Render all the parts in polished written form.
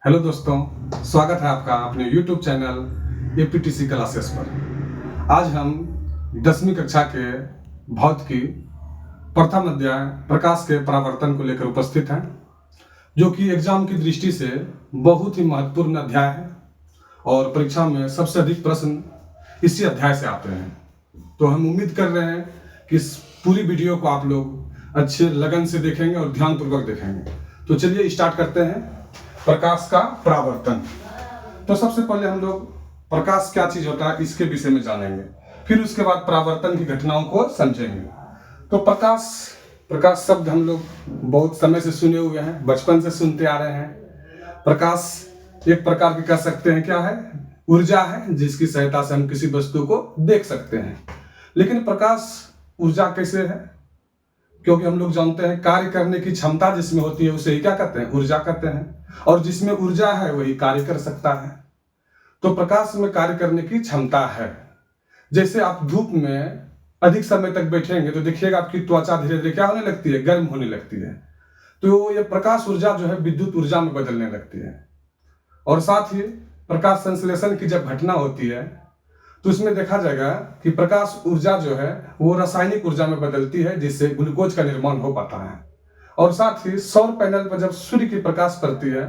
Hello दोस्तों, स्वागत है आपका अपने YouTube चैनल एपीटीसी क्लासेस पर। आज हम 10वीं कक्षा के भौतिक की प्रथम अध्याय प्रकाश के परावर्तन को लेकर उपस्थित हैं, जो कि एग्जाम की दृष्टि से बहुत ही महत्वपूर्ण अध्याय है और परीक्षा में सबसे अधिक प्रश्न इसी अध्याय से आते हैं। तो हम उम्मीद कर रहे हैं कि इस पूरी वीडियो को आप लोग अच्छे लगन से देखेंगे और ध्यानपूर्वक देखेंगे। तो चलिए स्टार्ट करते हैं प्रकाश का परावर्तन। तो सबसे पहले हम लोग प्रकाश क्या चीज होता है इसके विषय में जानेंगे, फिर उसके बाद परावर्तन की घटनाओं को समझेंगे। तो प्रकाश शब्द हम लोग बहुत समय से सुने हुए हैं, बचपन से सुनते आ रहे हैं। प्रकाश एक प्रकार की कह सकते हैं क्या है, ऊर्जा है, जिसकी सहायता से हम किसी वस्तु को देख सकते हैं। लेकिन प्रकाश ऊर्जा कैसे है? क्योंकि हम लोग जानते हैं कार्य करने की क्षमता जिसमें होती है उसे ही क्या कहते हैं, ऊर्जा कहते हैं। और जिसमें ऊर्जा है वही कार्य कर सकता है। तो प्रकाश में कार्य करने की क्षमता है। जैसे आप धूप में अधिक समय तक बैठेंगे तो देखिएगा आपकी त्वचा धीरे धीरे क्या होने लगती है, गर्म होने लगती है। तो ये प्रकाश ऊर्जा जो है विद्युत ऊर्जा में बदलने लगती है। और साथ ही प्रकाश संश्लेषण की जब घटना होती है तो इसमें देखा जाएगा कि प्रकाश ऊर्जा जो है वो रासायनिक ऊर्जा में बदलती है, जिससे ग्लूकोज का निर्माण हो पाता है। और साथ ही सौर पैनल पर जब सूर्य की प्रकाश पड़ती है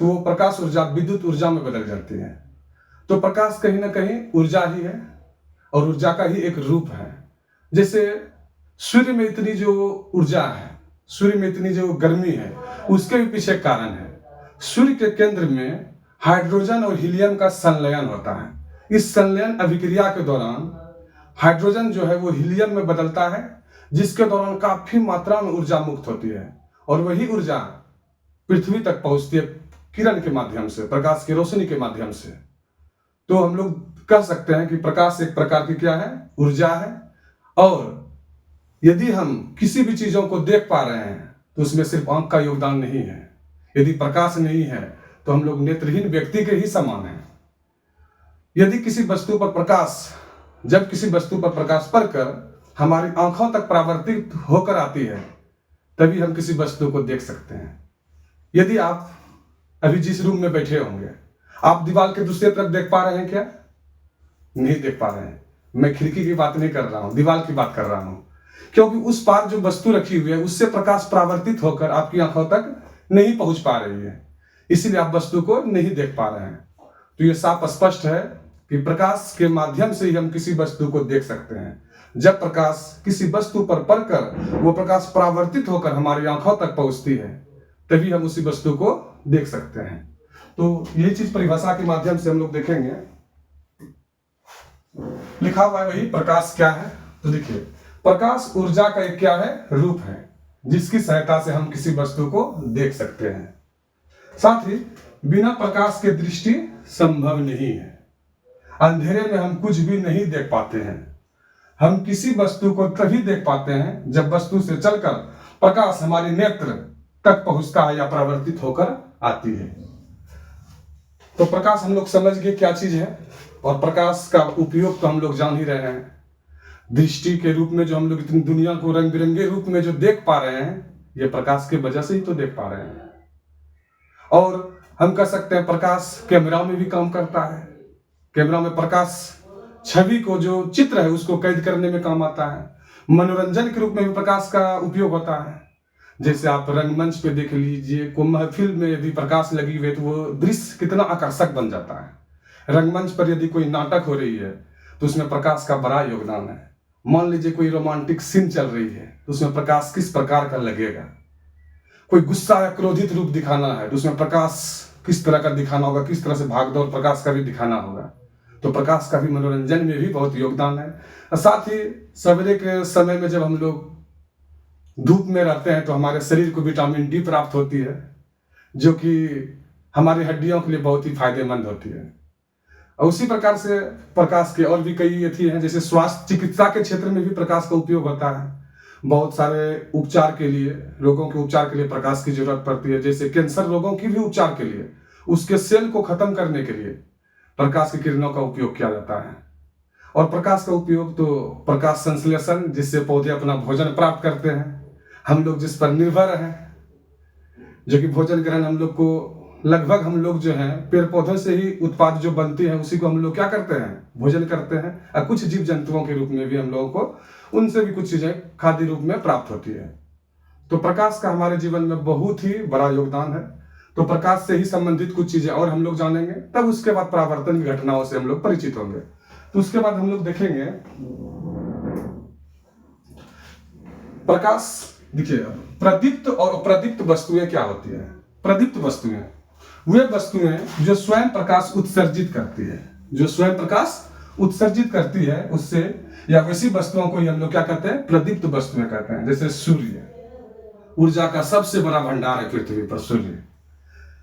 तो वो प्रकाश ऊर्जा विद्युत ऊर्जा में बदल जाती है। तो प्रकाश कहीं ना कहीं ऊर्जा ही है और ऊर्जा का ही एक रूप है। जैसे सूर्य में इतनी जो ऊर्जा है, सूर्य में इतनी जो गर्मी है, उसके भी पीछे कारण है। सूर्य के केंद्र में हाइड्रोजन और हीलियम का संलयन होता है। इस संलयन अभिक्रिया के दौरान हाइड्रोजन जो है वो हीलियम में बदलता है, जिसके दौरान काफी मात्रा में ऊर्जा मुक्त होती है। और वही ऊर्जा पृथ्वी तक पहुंचती है किरण के माध्यम से, प्रकाश की रोशनी के माध्यम से। तो हम लोग कह सकते हैं कि प्रकाश एक प्रकार की क्या है, ऊर्जा है। और यदि हम किसी भी चीजों को देख पा रहे हैं तो उसमें सिर्फ आंख का योगदान नहीं है। यदि प्रकाश नहीं है तो हम लोग नेत्रहीन व्यक्ति के ही समान हैं। यदि किसी वस्तु पर प्रकाश जब किसी वस्तु पर प्रकाश पड़कर हमारी आंखों तक परावर्तित होकर आती है तभी हम किसी वस्तु को देख सकते हैं। यदि आप अभी जिस रूम में बैठे होंगे, आप दीवार के दूसरी तरफ देख पा रहे हैं क्या? नहीं देख पा रहे हैं। मैं खिड़की की बात नहीं कर रहा हूं, दीवार की बात कर रहा हूं। क्योंकि उस पार जो वस्तु रखी हुई है उससे प्रकाश परावर्तित होकर आपकी आंखों तक नहीं पहुंच पा रही है, इसीलिए आप वस्तु को नहीं देख पा रहे हैं। तो यह साफ स्पष्ट है कि प्रकाश के माध्यम से ही हम किसी वस्तु को देख सकते हैं। जब प्रकाश किसी वस्तु पर पड़कर वो प्रकाश परावर्तित होकर हमारी आंखों तक पहुंचती है तभी हम उसी वस्तु को देख सकते हैं। तो यही चीज परिभाषा के माध्यम से हम लोग देखेंगे। लिखा हुआ है वही प्रकाश क्या है। तो देखिए, प्रकाश ऊर्जा का एक क्या है, रूप है, जिसकी सहायता से हम किसी वस्तु को देख सकते हैं। साथ ही बिना प्रकाश के दृष्टि संभव नहीं है। अंधेरे में हम कुछ भी नहीं देख पाते हैं। हम किसी वस्तु को तभी देख पाते हैं जब वस्तु से चलकर प्रकाश हमारे नेत्र तक पहुंचता है या परावर्तित होकर आती है। तो प्रकाश हम लोग समझ गए क्या चीज है, और प्रकाश का उपयोग तो हम लोग जान ही रहे हैं। दृष्टि के रूप में जो हम लोग इतनी दुनिया को रंग बिरंगे रूप में जो देख पा रहे हैं, ये प्रकाश की वजह से ही तो देख पा रहे हैं। और हम कह सकते हैं प्रकाश कैमरा में भी काम करता है। कैमरा में प्रकाश छवि को, जो चित्र है, उसको कैद करने में काम आता है। मनोरंजन के रूप में भी प्रकाश का उपयोग होता है। जैसे आप रंगमंच पे देख लीजिए, कोई महफिल में यदि प्रकाश लगी हुई है तो वो दृश्य कितना आकर्षक बन जाता है। रंगमंच पर यदि कोई नाटक हो रही है तो उसमें प्रकाश का बड़ा योगदान है। मान लीजिए कोई रोमांटिक सीन चल रही है तो उसमें प्रकाश किस प्रकार का लगेगा। कोई गुस्सा या क्रोधित रूप दिखाना है तो उसमें प्रकाश किस तरह का दिखाना होगा, किस तरह से भागदौड़ प्रकाश का भी दिखाना होगा। तो प्रकाश का भी मनोरंजन में भी बहुत योगदान है। और साथ ही सवेरे के समय में जब हम लोग धूप में रहते हैं तो हमारे शरीर को विटामिन डी प्राप्त होती है, जो कि हमारी हड्डियों के लिए बहुत ही फायदेमंद होती है। और उसी प्रकार से प्रकाश के और भी कई अथी हैं, जैसे स्वास्थ्य चिकित्सा के क्षेत्र में भी प्रकाश का उपयोग होता है। बहुत सारे उपचार के लिए, रोगों के उपचार के लिए प्रकाश की जरूरत पड़ती है। जैसे कैंसर रोगों की भी उपचार के लिए, उसके सेल को खत्म करने के लिए प्रकाश की किरणों का उपयोग किया जाता है। और प्रकाश का उपयोग तो प्रकाश संश्लेषण, जिससे पौधे अपना भोजन प्राप्त करते हैं, हम लोग जिस पर निर्भर हैं, जो कि भोजन ग्रहण हम लोग को लगभग हम लोग जो है पेड़ पौधों से ही उत्पाद जो बनती है उसी को हम लोग क्या करते हैं, भोजन करते हैं। और कुछ जीव जंतुओं के रूप में भी हम लोगों को उनसे भी कुछ चीजें खाद्य रूप में प्राप्त होती है। तो प्रकाश का हमारे जीवन में बहुत ही बड़ा योगदान है। तो प्रकाश से ही संबंधित कुछ चीजें और हम लोग जानेंगे, तब उसके बाद परावर्तन की घटनाओं से हम लोग परिचित होंगे। तो उसके बाद हम लोग देखेंगे प्रकाश। देखिए, प्रदीप्त और अप्रदीप्त वस्तुएं क्या होती है। प्रदीप्त वस्तुएं वे वस्तुएं जो स्वयं प्रकाश उत्सर्जित करती है, जो स्वयं प्रकाश उत्सर्जित करती है उससे, या वैसी वस्तुओं को ही हम लोग क्या कहते हैं, प्रदीप्त वस्तुएं कहते हैं। जैसे सूर्य, ऊर्जा का सबसे बड़ा भंडार है पृथ्वी पर सूर्य।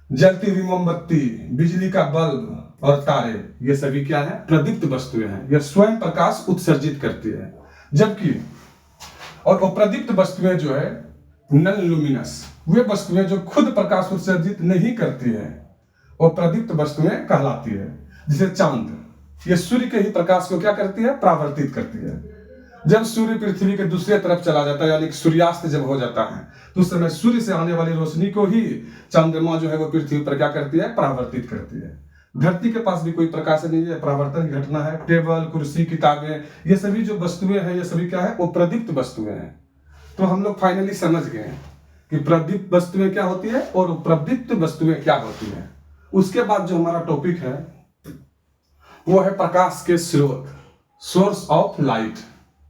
जलती हुई मोमबत्ती, बिजली का बल्ब और तारे, ये सभी क्या है, प्रदीप्त वस्तुएं हैं। यह स्वयं प्रकाश उत्सर्जित करती है। जबकि और अप्रदीप्त वस्तुएं जो है नॉन लुमिनस, वे वस्तुएं जो खुद प्रकाश उत्सर्जित नहीं करती है, वो प्रदीप्त वस्तुएं कहलाती है। जैसे चांद, ये सूर्य के ही प्रकाश को क्या करती है, परावर्तित करती है। जब सूर्य पृथ्वी के दूसरे तरफ चला जाता है, यानी कि सूर्यास्त जब हो जाता है, तो उस समय सूर्य से आने वाली रोशनी को ही चंद्रमा जो है वो पृथ्वी पर क्या करती है, परावर्तित करती है। धरती के पास भी कोई प्रकाश नहीं है, परावर्तन की घटना है। टेबल, कुर्सी, किताबें, ये सभी जो वस्तुएं हैं, ये सभी क्या है, वो प्रदीप्त वस्तुएं हैं। तो हम लोग फाइनली समझ गए कि प्रदीप्त वस्तुएं क्या होती है और प्रदीप्त वस्तुएं क्या होती है। उसके बाद जो हमारा टॉपिक है वो है प्रकाश के स्रोत, सोर्स ऑफ लाइट।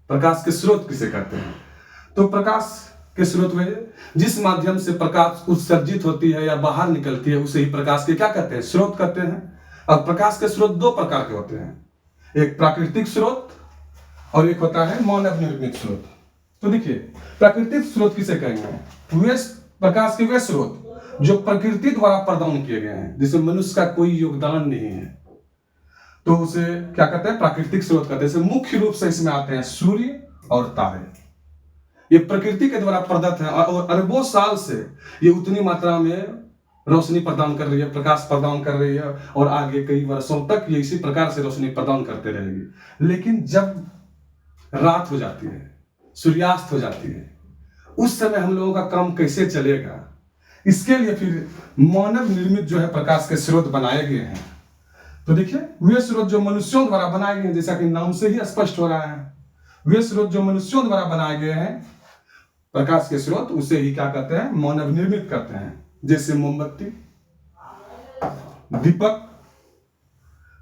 प्रकाश के स्रोत किसे कहते हैं? तो प्रकाश के स्रोत वे जिस माध्यम से प्रकाश उत्सर्जित होती है या बाहर निकलती है, उसे ही प्रकाश के क्या कहते हैं, स्रोत कहते हैं। और प्रकाश के स्रोत दो प्रकार के होते हैं, एक प्राकृतिक स्रोत और एक होता है मानव निर्मित स्रोत। तो देखिए, प्राकृतिक स्रोत किसे कहेंगे, वे प्रकाश के वे स्रोत जो प्रकृति द्वारा प्रदान किए गए हैं, जिसमें मनुष्य का कोई योगदान नहीं है, तो उसे क्या कहते हैं, प्राकृतिक स्रोत कहते हैं। मुख्य रूप से इसमें आते हैं सूर्य और तारे। ये प्रकृति के द्वारा प्रदत्त है और अरबों साल से ये उतनी मात्रा में रोशनी प्रदान कर रही है, प्रकाश प्रदान कर रही है, और आगे कई वर्षों तक ये इसी प्रकार से रोशनी प्रदान करते रहेगी। लेकिन जब रात हो जाती है, सूर्यास्त हो जाती है, उस समय हम लोगों का काम कैसे चलेगा, इसके लिए फिर मानव निर्मित जो है प्रकाश के स्रोत बनाए गए हैं। तो देखिए, वे स्रोत जो मनुष्यों द्वारा बनाए गए हैं, जैसा कि नाम से ही स्पष्ट हो रहा है, वे स्रोत जो मनुष्यों द्वारा बनाए गए हैं प्रकाश के स्रोत, उसे ही क्या कहते हैं, मानव निर्मित कहते हैं। जैसे मोमबत्ती, दीपक,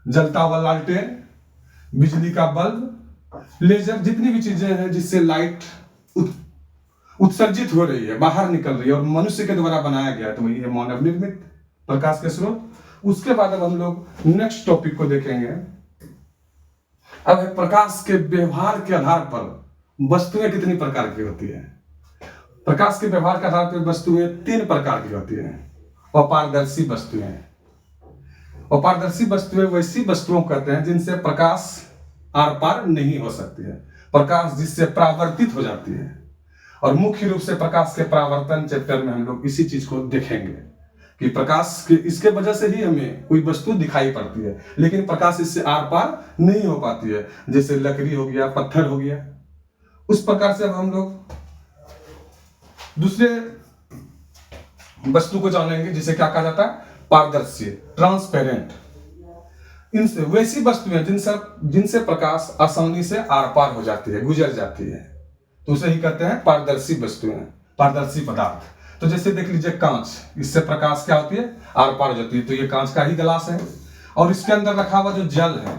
जलता हुआ लालटेन, बिजली का बल्ब, लेजर, जितनी भी चीजें हैं जिससे लाइट उत्सर्जित हो रही है, बाहर निकल रही है और मनुष्य के द्वारा बनाया गया, तो वही है मानव निर्मित प्रकाश के स्रोत। उसके बाद अब हम लोग नेक्स्ट टॉपिक को देखेंगे। अब प्रकाश के व्यवहार के आधार पर वस्तुएं कितनी प्रकार की होती है। प्रकाश के व्यवहार के आधार पर वस्तुएं तीन प्रकार की होती हैं। अपारदर्शी वस्तुएं, अपारदर्शी वस्तुएं वैसी वस्तुओं कहते हैं जिनसे प्रकाश आर पार नहीं हो सकती है, प्रकाश जिससे परावर्तित हो जाती है। और मुख्य रूप से प्रकाश के परावर्तन चैप्टर में हम लोग इसी चीज को देखेंगे कि प्रकाश के इसके वजह से ही हमें कोई वस्तु दिखाई पड़ती है, लेकिन प्रकाश इससे आर पार नहीं हो पाती है। जैसे लकड़ी हो गया, पत्थर हो गया, उस प्रकार से अब हम लोग दूसरे वस्तु को जानेंगे जिसे क्या कहा जाता है, पारदर्शी, ट्रांसपेरेंट। इनसे वैसी वस्तुएं जिनसे प्रकाश आसानी से आर पार हो जाती है, गुजर जाती है, तो उसे ही कहते हैं पारदर्शी वस्तुएं, पारदर्शी पदार्थ। तो जैसे देख लीजिए कांच, इससे प्रकाश क्या होती है, आर पार हो जाती है। तो ये कांच का ही गिलास है, और इसके अंदर रखा हुआ जो जल है,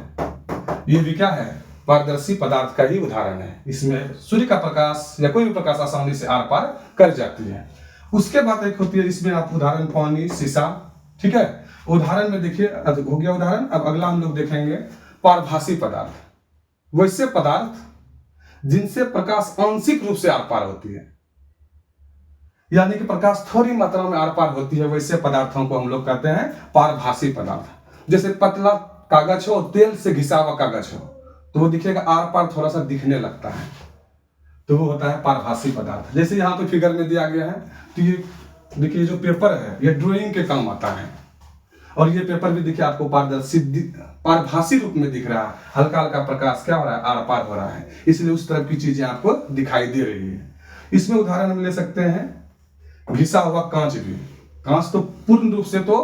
ये भी क्या है, पारदर्शी पदार्थ का ही उदाहरण है। इसमें सूर्य का प्रकाश या कोई भी प्रकाश आसानी से आर पार कर जाती है। उसके बाद एक होती है, इसमें आप उदाहरण पानी, शीशा, ठीक है। उदाहरण में देखिए, हो गया उदाहरण। अब अगला हम लोग देखेंगे पारभासी पदार्थ, वैसे पदार्थ जिनसे प्रकाश आंशिक रूप से आर पार होती है, यानी कि प्रकाश थोड़ी मात्रा में आर पार होती है, वैसे पदार्थों को हम लोग कहते हैं पारभासी पदार्थ। जैसे पतला कागज हो, तेल से घिसा हुआ कागज हो, तो वो दिखेगा आर पार थोड़ा सा दिखने लगता है, तो वो होता है पारभासी पदार्थ। जैसे यहाँ पे फिगर में दिया गया है, तो ये देखिए जो पेपर है ये ड्राइंग के काम आता है, और ये पेपर भी देखिए आपको पारभासी रूप में दिख रहा है। हल्का हल्का प्रकाश क्या हो रहा है, आर पार हो रहा है, इसलिए उस तरह की चीजें आपको दिखाई दे रही है। इसमें उदाहरण हम ले सकते हैं घिसा हुआ कांच भी। कांच तो पूर्ण रूप से तो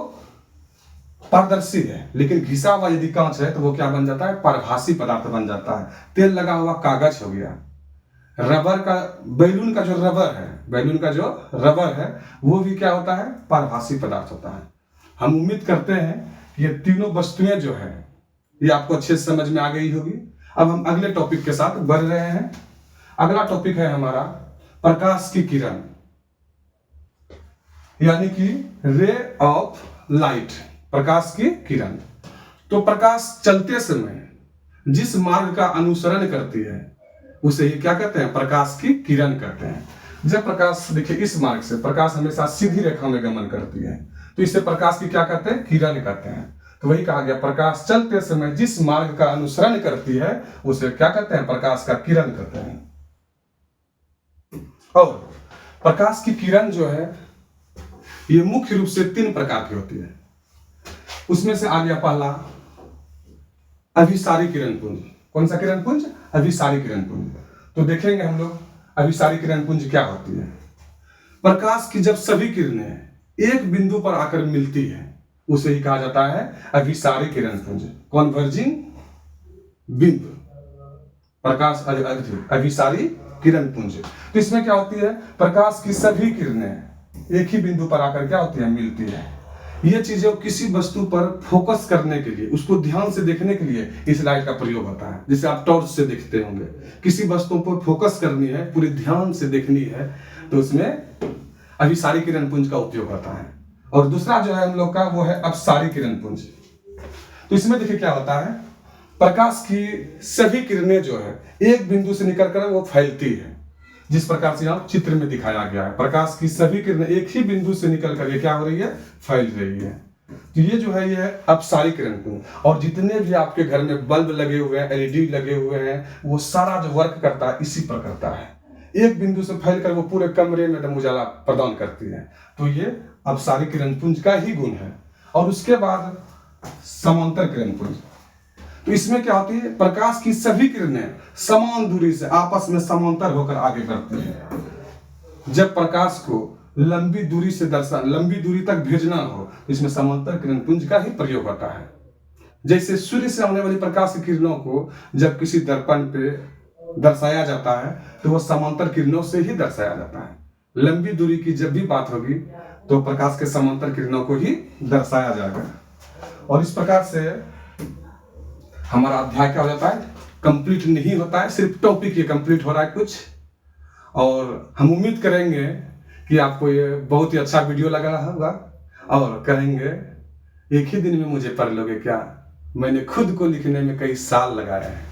पारदर्शी है, लेकिन घिसा हुआ यदि कांच है तो वो क्या बन जाता है? पारभासी पदार्थ बन जाता है। तेल लगा हुआ कागज हो गया। रबर का, बैलून का जो रबर है, बैलून का जो रबर है वो भी क्या होता है? पारभासी पदार्थ होता है। हम उम्मीद करते हैं कि ये तीनों वस्तुएं जो है ये आपको अच्छे से समझ में आ गई होगी। अब हम अगले टॉपिक के साथ बढ़ रहे हैं। अगला टॉपिक है हमारा प्रकाश की किरण, यानी कि रे ऑफ लाइट, प्रकाश की किरण। तो प्रकाश चलते समय जिस मार्ग का अनुसरण करती है उसे ही क्या कहते हैं? प्रकाश की किरण कहते हैं। जब प्रकाश, देखिए इस मार्ग से प्रकाश हमेशा सीधी रेखा में गमन करती है, तो इसे प्रकाश की क्या कहते हैं? किरण कहते हैं। तो वही कहा गया, प्रकाश चलते समय जिस मार्ग का अनुसरण करती है उसे क्या कहते हैं? प्रकाश का किरण कहते हैं। और प्रकाश की किरण जो है ये मुख्य रूप से 3 प्रकार की होती है। उसमें से आ गया पहला अभिसारी किरण पुंज। कौन सा किरण पुंज? अभिसारी किरण पुंज। तो देखेंगे हम लोग अभिसारी किरण पुंज क्या होती है। प्रकाश की जब सभी किरणें एक बिंदु पर आकर मिलती है उसे ही कहा जाता है अभिसारी किरण पुंज, कॉन्वर्जिंग बिंदु, प्रकाश अभिसारी किरण पुंज। तो इसमें क्या होती है? प्रकाश की सभी किरणें एक ही बिंदु पर आकर क्या होती है? मिलती है। ये चीजें किसी वस्तु पर फोकस करने के लिए, उसको ध्यान से देखने के लिए इस लाइट का प्रयोग होता है। जैसे आप टॉर्च से देखते होंगे, किसी वस्तु पर फोकस करनी है, पूरी ध्यान से देखनी है, तो उसमें अभिसारी किरण पुंज का उपयोग होता है। और दूसरा जो है हम लोग का वो है अपसारी किरण पुंज। तो इसमें देखिए क्या होता है, प्रकाश की सभी किरणें जो है एक बिंदु से निकलकर वो फैलती है, जिस प्रकार से यहाँ चित्र में दिखाया गया है। प्रकाश की सभी किरणें एक ही बिंदु से निकल कर ये क्या हो रही है? फैल रही है। तो ये जो है ये है अपसारी किरण पुंज। और जितने भी आपके घर में बल्ब लगे हुए हैं, एलईडी लगे हुए हैं, वो सारा जो वर्क करता है इसी पर करता है। एक बिंदु से फैलकर वो पूरे कमरे में एकदम उजाला प्रदान करती है। तो ये अपसारी किरण पुंज का ही गुण है। और उसके बाद समांतर किरण पुंज। तो इसमें क्या होती है? प्रकाश की सभी किरणें समान दूरी से आपस में समांतर होकर आगे बढ़ती हैं। जब प्रकाश को लंबी दूरी तक भेजना हो, इसमें समांतर किरण पुंज का ही प्रयोग होता है। जैसे सूर्य से आने वाली प्रकाश की किरणों को जब किसी दर्पण पे दर्शाया जाता है तो वह समांतर किरणों से ही दर्शाया जाता है। लंबी दूरी की जब भी बात होगी तो प्रकाश के समांतर किरणों को ही दर्शाया जाएगा। और इस प्रकार से हमारा अध्याय क्या हो जाता है? कंप्लीट नहीं होता है, सिर्फ टॉपिक ये कंप्लीट हो रहा है कुछ। और हम उम्मीद करेंगे कि आपको ये बहुत ही अच्छा वीडियो लगा होगा और कहेंगे एक ही दिन में मुझे पढ़ लोगे क्या? मैंने खुद को लिखने में कई साल लगाए हैं।